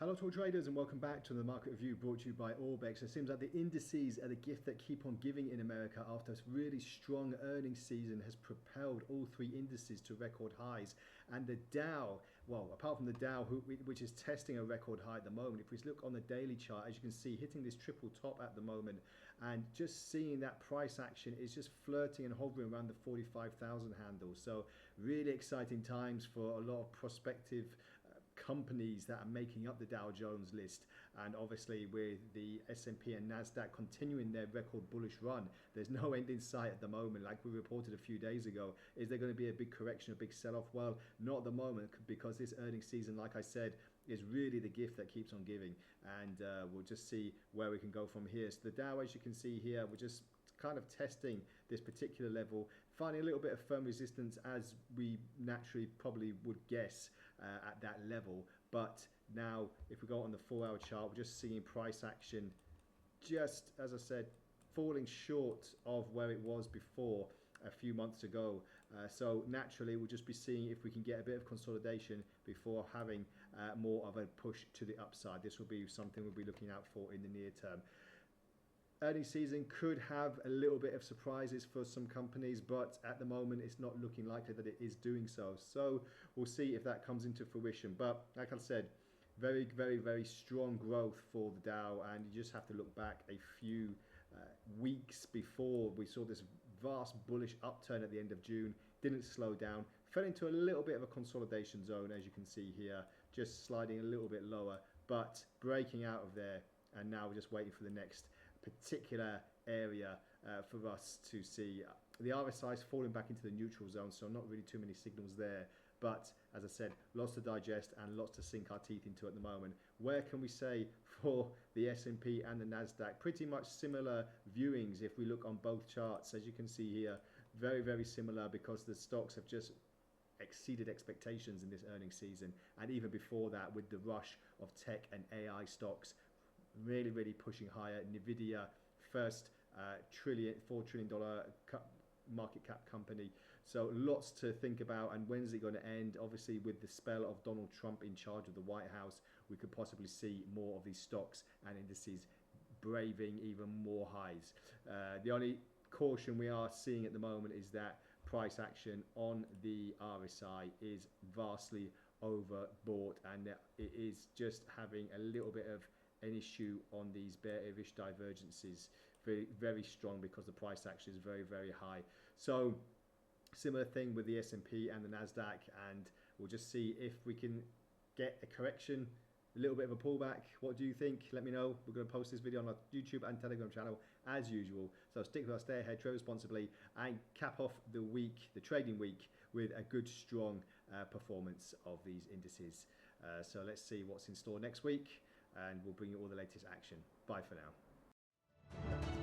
Hello to all traders and welcome back to the market review brought to you by Orbex. It seems like the indices are the gift that keep on giving in America after a really strong earnings season has propelled all three indices to record highs. And the Dow, well, apart from the Dow, which is testing a record high at the moment, if we look on the daily chart, as you can see, hitting this triple top at the moment and just seeing that price action is just flirting and hovering around the 45,000 handle. So really exciting times for a lot of prospective companies that are making up the Dow Jones list, and obviously with the S&P and Nasdaq continuing their record bullish run, there's no end in sight at the moment. Like we reported a few days ago, is there going to be a big correction, a big sell-off? Well, not at the moment, because this earnings season, like I said, is really the gift that keeps on giving, and we'll just see where we can go from here. So the Dow, as you can see here, we're just kind of testing this particular level, finding a little bit of firm resistance, as we naturally probably would guess at that level. But now if we go on the 4-hour chart, we're just seeing price action, just as I said, falling short of where it was before a few months ago. So naturally we'll just be seeing if we can get a bit of consolidation before having more of a push to the upside. This will be something we'll be looking out for in the near term. Earnings season could have a little bit of surprises for some companies, but at the moment it's not looking likely that it is doing so. So we'll see if that comes into fruition. But like I said, very, very, very strong growth for the Dow, and you just have to look back a few weeks before we saw this vast bullish upturn at the end of June. Didn't slow down, fell into a little bit of a consolidation zone, as you can see here, just sliding a little bit lower, but breaking out of there. And now we're just waiting for the next particular area for us to see. The RSI is falling back into the neutral zone, so not really too many signals there. But as I said, lots to digest and lots to sink our teeth into at the moment. Where can we say for the S&P and the Nasdaq? Pretty much similar viewings if we look on both charts. As you can see here, very, very similar, because the stocks have just exceeded expectations in this earnings season. And even before that, with the rush of tech and AI stocks really, really pushing higher. Nvidia, first $4 trillion market cap company. So lots to think about. And when's it going to end? Obviously, with the spell of Donald Trump in charge of the White House, we could possibly see more of these stocks and indices braving even more highs. The only caution we are seeing at the moment is that price action on the RSI is vastly overbought, and it is just having a little bit of an issue on these bearish divergences, very, very strong, because the price action is very, very high. So similar thing with the S&P and the Nasdaq, and we'll just see if we can get a correction, a little bit of a pullback. What do you think? Let me know. We're going to post this video on our YouTube and Telegram channel as usual. So stick with us, stay ahead, trade responsibly, and cap off the week, the trading week, with a good strong performance of these indices. So let's see what's in store next week, and we'll bring you all the latest action. Bye for now.